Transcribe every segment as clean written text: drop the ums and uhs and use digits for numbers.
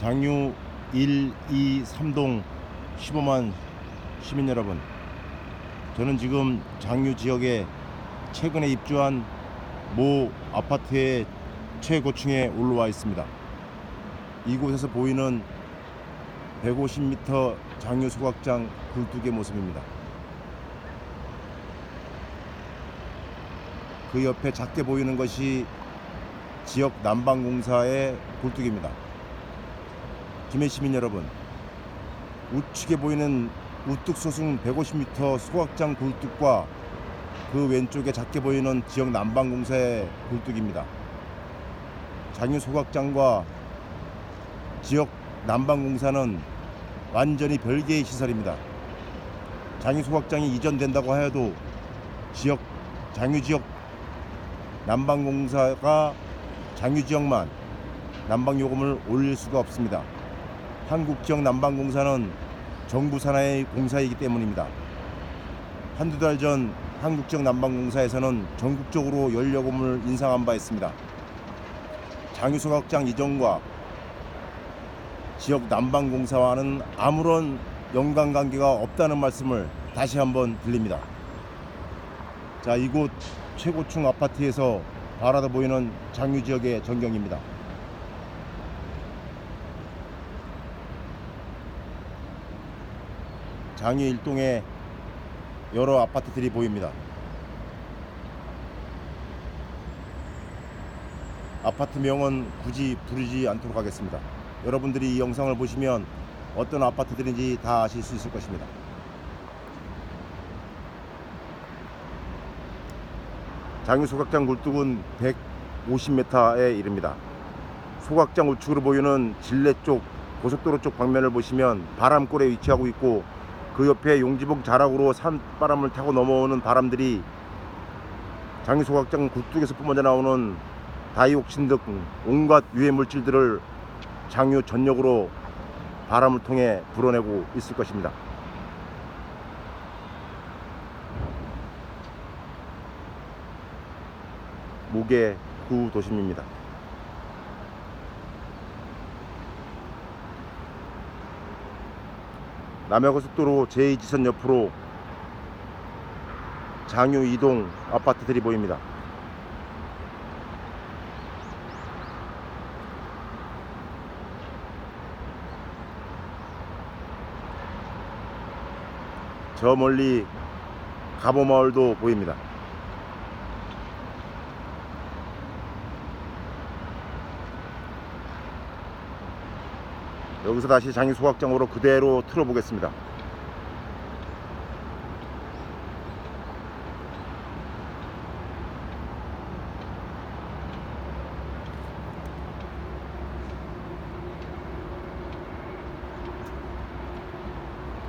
장유 1, 2, 3동 15만 시민 여러분, 저는 지금 장유 지역에 최근에 입주한 모 아파트의 최고층에 올라와 있습니다. 이곳에서 보이는 150m 장유 소각장 굴뚝의 모습입니다. 그 옆에 작게 보이는 것이 지역 난방공사의 굴뚝입니다. 김해 시민 여러분, 우측에 보이는 우뚝 소승 150m 소각장 굴뚝과 그 왼쪽에 작게 보이는 지역 난방공사의 굴뚝입니다. 장유 소각장과 지역 난방공사는 완전히 별개의 시설입니다. 장유 소각장이 이전된다고 하여도 장유 지역 난방공사가 장유 지역만 난방 요금을 올릴 수가 없습니다. 한국 지역 난방공사는 정부 산하의 공사이기 때문입니다. 한두 달 전 한국 지역 난방공사에서는 전국적으로 연료요금을 인상한 바 있습니다. 장유 소각장 이전과 지역 난방공사와는 아무런 연관관계가 없다는 말씀을 다시 한번 드립니다. 자, 이곳 최고층 아파트에서 바라다 보이는 장유 지역의 전경입니다. 장유 일동에 여러 아파트들이 보입니다. 아파트명은 굳이 부르지 않도록 하겠습니다. 여러분들이 이 영상을 보시면 어떤 아파트들인지 다 아실 수 있을 것입니다. 장유 소각장 굴뚝은 150m에 이릅니다. 소각장 우측으로 보이는 진례 쪽 고속도로 쪽 방면을 보시면 바람골에 위치하고 있고, 그 옆에 용지봉 자락으로 산바람을 타고 넘어오는 바람들이 장유 소각장 굴뚝에서 뿜어져 나오는 다이옥신 등 온갖 유해 물질들을 장유 전역으로 바람을 통해 불어내고 있을 것입니다. 모계 구도심입니다. 남해고속도로 제2지선 옆으로 장유 2동 아파트들이 보입니다. 저 멀리 가보마을도 보입니다. 여기서 다시 장유 소각장으로 그대로 틀어보겠습니다.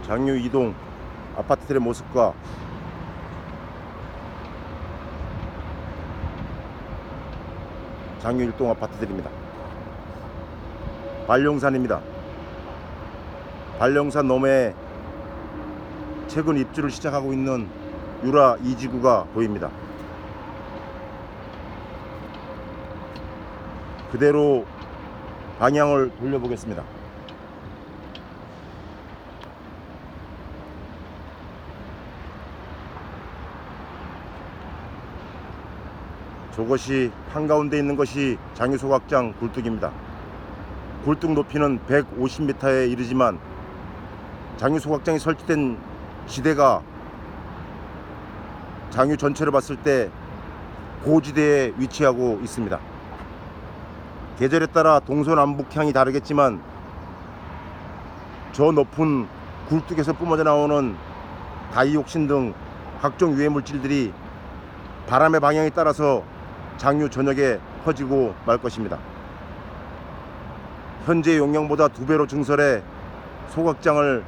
장유 2동 아파트들의 모습과 장유 1동 아파트들입니다. 발령산입니다. 발령산 너머에 최근 입주를 시작하고 있는 유라 2지구가 보입니다. 그대로 방향을 돌려보겠습니다. 저것이 한가운데 있는 것이 장유 소각장 굴뚝입니다. 굴뚝 높이는 150m에 이르지만 장유 소각장이 설치된 지대가 장유 전체를 봤을 때 고지대에 위치하고 있습니다. 계절에 따라 동서남북향이 다르겠지만 저 높은 굴뚝에서 뿜어져 나오는 다이옥신 등 각종 유해 물질들이 바람의 방향에 따라서 장유 전역에 퍼지고 말 것입니다. 현재 용량보다 2배로 증설해 소각장을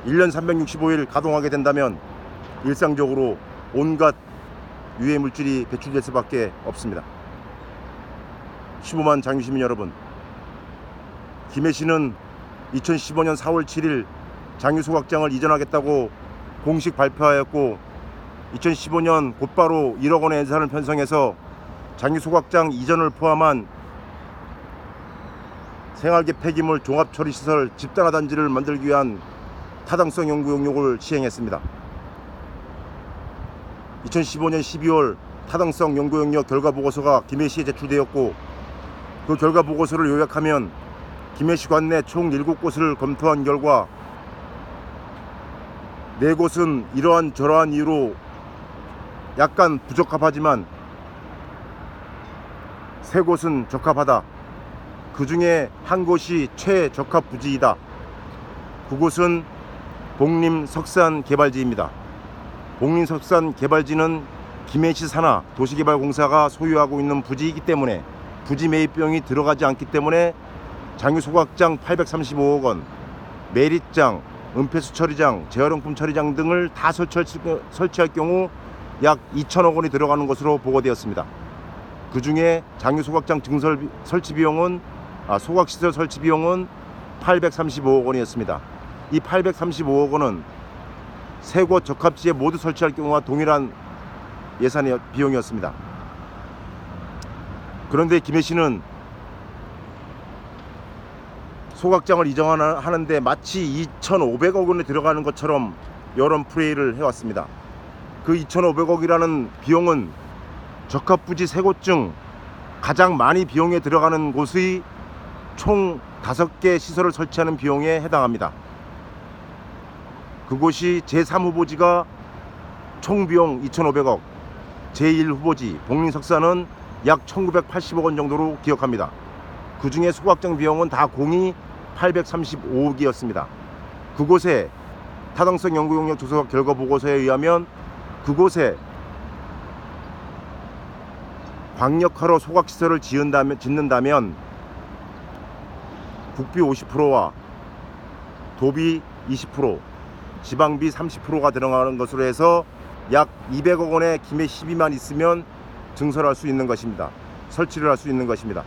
1년 365일 가동하게 된다면 일상적으로 온갖 유해 물질이 배출될 수밖에 없습니다. 15만 장유 시민 여러분, 김해시는 2015년 4월 7일 장유 소각장을 이전하겠다고 공식 발표하였고, 2015년 곧바로 1억 원의 예산을 편성해서 장유 소각장 이전을 포함한 생활계 폐기물 종합처리시설 집단화단지를 만들기 위한 타당성 연구 용역을 시행했습니다. 2015년 12월 타당성 연구 용역 결과 보고서가 김해시에 제출되었고, 그 결과 보고서를 요약하면 김해시 관내 총 7곳을 검토한 결과 4곳은 이러한 저러한 이유로 약간 부적합하지만 3곳은 적합하다. 그 중에 한 곳이 최적합 부지이다. 그곳은 복림석산개발지입니다. 복림석산개발지는 김해시 산하 도시개발공사가 소유하고 있는 부지이기 때문에 부지 매입 비용이 들어가지 않기 때문에 장유소각장 835억 원, 매립장, 은폐수 처리장, 재활용품 처리장 등을 다 설치할 경우 약 2천억 원이 들어가는 것으로 보고되었습니다. 그 중에 장유소각장 설치 비용은 소각시설 설치 비용은 835억 원이었습니다. 이 835억 원은 3곳 적합지에 모두 설치할 경우와 동일한 예산의 비용이었습니다. 그런데 김해시는 소각장을 이전하는데 마치 2,500억 원이 들어가는 것처럼 여론 프레이를 해왔습니다. 그 2,500억이라는 비용은 적합부지 3곳 중 가장 많이 비용에 들어가는 곳의 총 5개 시설을 설치하는 비용에 해당합니다. 그곳이 제3후보지가 총 비용 2,500억, 제1후보지 복림석산은 약 1,980억 원 정도로 기억합니다. 그 중에 소각장 비용은 다 공이 835억이었습니다. 그곳에 타당성 연구 용역 조사 결과 보고서에 의하면 그곳에 광역화로 소각시설을 짓는다면 국비 50%와 도비 20%, 지방비 30%가 들어가는 것으로 해서 약 200억 원의 김해 시비만 있으면 증설할 수 있는 것입니다. 설치를 할 수 있는 것입니다.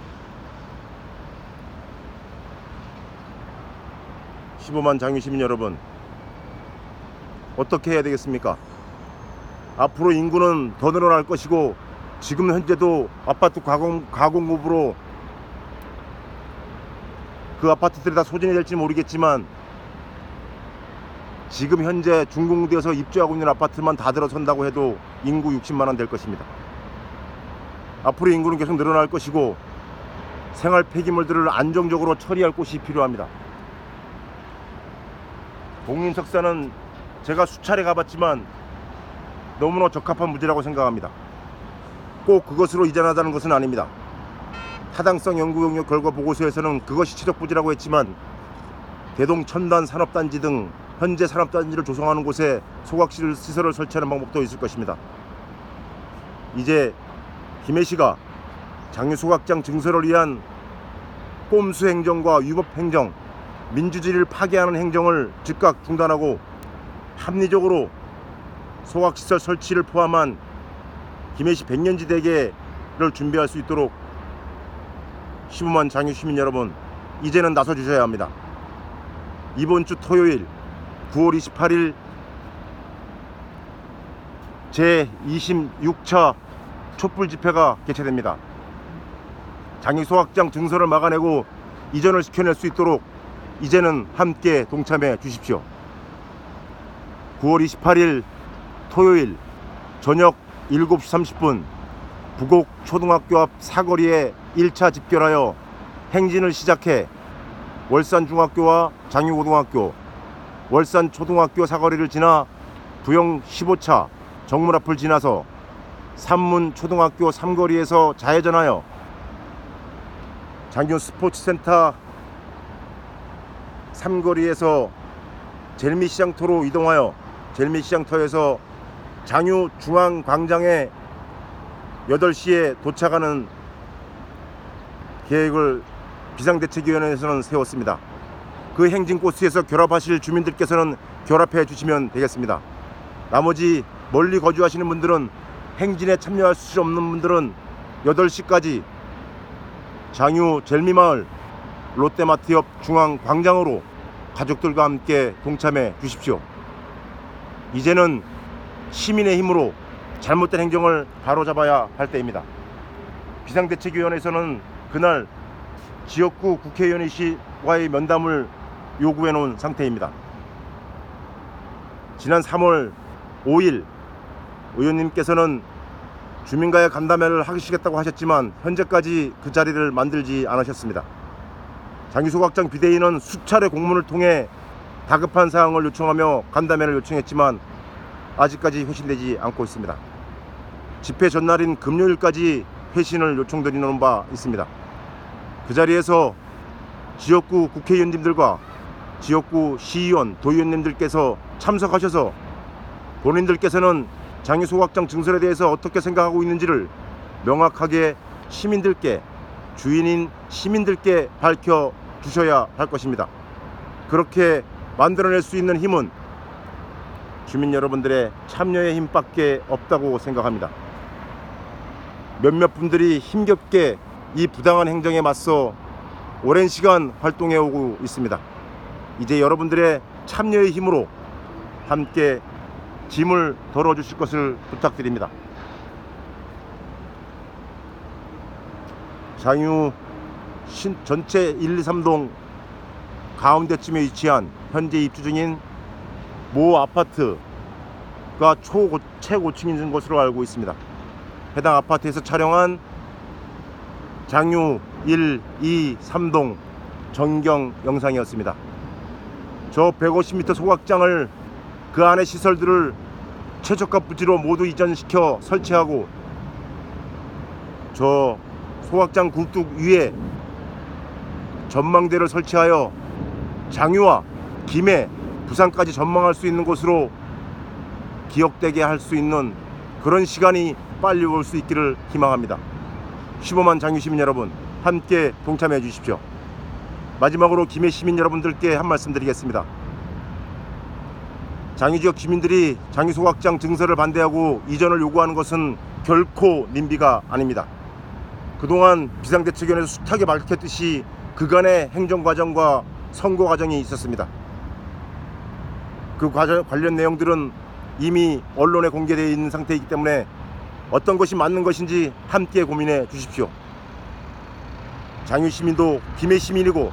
15만 장유시민 여러분, 어떻게 해야 되겠습니까? 앞으로 인구는 더 늘어날 것이고, 지금 현재도 아파트 가공급으로 그 아파트들이 다 소진이 될지 모르겠지만, 지금 현재 준공되어서 입주하고 있는 아파트만 다 들어선다고 해도 인구 60만원 될 것입니다. 앞으로 인구는 계속 늘어날 것이고, 생활 폐기물들을 안정적으로 처리할 곳이 필요합니다. 복림석산은 제가 수차례 가봤지만 너무나 적합한 부지라고 생각합니다. 꼭 그것으로 이전하자는 것은 아닙니다. 타당성 연구 용역 결과 보고서에서는 그것이 최적 부지라고 했지만 대동 첨단 산업단지 등 현재 산업단지를 조성하는 곳에 소각시설을 설치하는 방법도 있을 것입니다. 이제 김해시가 장유소각장 증설을 위한 꼼수 행정과 위법 행정, 민주주의를 파괴하는 행정을 즉각 중단하고 합리적으로 소각시설 설치를 포함한 김해시 백년지 대계를 준비할 수 있도록 15만 장유시민 여러분, 이제는 나서 주셔야 합니다. 이번 주 토요일 9월 28일 제26차 촛불 집회가 개최됩니다. 장유소각장 증설을 막아내고 이전을 시켜낼 수 있도록 이제는 함께 동참해 주십시오. 9월 28일 토요일 저녁 7시 30분 부곡 초등학교 앞 사거리에 1차 집결하여 행진을 시작해 월산 중학교와 장유고등학교, 월산 초등학교 사거리를 지나 부영 15차 정문 앞을 지나서 산문 초등학교 삼거리에서 좌회전하여 장유 스포츠센터 삼거리에서 젤미시장터로 이동하여 젤미시장터에서 장유 중앙광장에 8시에 도착하는 계획을 비상대책위원회에서는 세웠습니다. 그 행진 코스에서 결합하실 주민들께서는 결합해 주시면 되겠습니다. 나머지 멀리 거주하시는 분들은, 행진에 참여할 수 없는 분들은 8시까지 장유 젤미마을 롯데마트 옆 중앙광장으로 가족들과 함께 동참해 주십시오. 이제는 시민의 힘으로 잘못된 행정을 바로잡아야 할 때입니다. 비상대책위원회에서는 그날 지역구 국회의원이시와의 면담을 요구해 놓은 상태입니다. 지난 3월 5일 의원님께서는 주민과의 간담회를 하시겠다고 하셨지만 현재까지 그 자리를 만들지 않으셨습니다. 장유소각장 비대위는 수차례 공문을 통해 다급한 사항을 요청하며 간담회를 요청했지만 아직까지 회신되지 않고 있습니다. 집회 전날인 금요일까지 회신을 요청드리는 바 있습니다. 그 자리에서 지역구 국회의원님들과 지역구 시의원, 도의원님들께서 참석하셔서 본인들께서는 장유소각장 증설에 대해서 어떻게 생각하고 있는지를 명확하게 시민들께, 주인인 시민들께 밝혀주셔야 할 것입니다. 그렇게 만들어낼 수 있는 힘은 주민 여러분들의 참여의 힘밖에 없다고 생각합니다. 몇몇 분들이 힘겹게 이 부당한 행정에 맞서 오랜 시간 활동해 오고 있습니다. 이제 여러분들의 참여의 힘으로 함께 짐을 덜어주실 것을 부탁드립니다. 장유 전체 1, 2, 3동 가운데쯤에 위치한 현재 입주 중인 모 아파트가 최고층인 것으로 알고 있습니다. 해당 아파트에서 촬영한 장유 1, 2, 3동 전경 영상이었습니다. 저 150m 소각장을 그 안의 시설들을 최저가 부지로 모두 이전시켜 설치하고 저 소각장 굴뚝 위에 전망대를 설치하여 장유와 김해, 부산까지 전망할 수 있는 곳으로 기억되게 할 수 있는 그런 시간이 빨리 올 수 있기를 희망합니다. 15만 장유 시민 여러분, 함께 동참해 주십시오. 마지막으로 김해 시민 여러분들께 한 말씀 드리겠습니다. 장유 지역 주민들이 장유 소각장 증설을 반대하고 이전을 요구하는 것은 결코 님비가 아닙니다. 그동안 비상대책위원회에서 숱하게 밝혔듯이 그간의 행정과정과 선거 과정이 있었습니다. 그 관련 내용들은 이미 언론에 공개되어 있는 상태이기 때문에 어떤 것이 맞는 것인지 함께 고민해 주십시오. 장유 시민도 김해 시민이고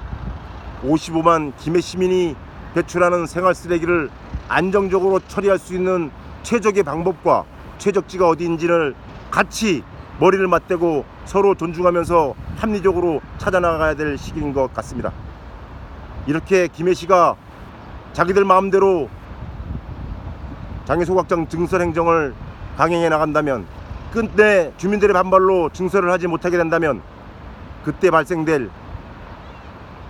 55만 김해 시민이 배출하는 생활 쓰레기를 안정적으로 처리할 수 있는 최적의 방법과 최적지가 어디인지를 같이 머리를 맞대고 서로 존중하면서 합리적으로 찾아나가야 될 시기인 것 같습니다. 이렇게 김해시가 자기들 마음대로 장유소각장 증설 행정을 강행해 나간다면, 끝내 주민들의 반발로 증설을 하지 못하게 된다면 그때 발생될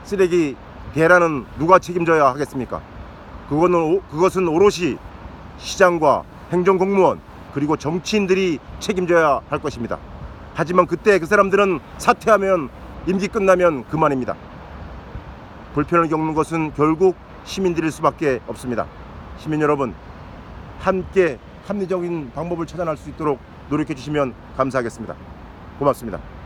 쓰레기 대란은 누가 책임져야 하겠습니까? 그것은 오롯이 시장과 행정공무원 그리고 정치인들이 책임져야 할 것입니다. 하지만 그때 그 사람들은 사퇴하면 임기 끝나면 그만입니다. 불편을 겪는 것은 결국 시민들일 수밖에 없습니다. 시민 여러분, 함께 합리적인 방법을 찾아낼 수 있도록 노력해 주시면 감사하겠습니다. 고맙습니다.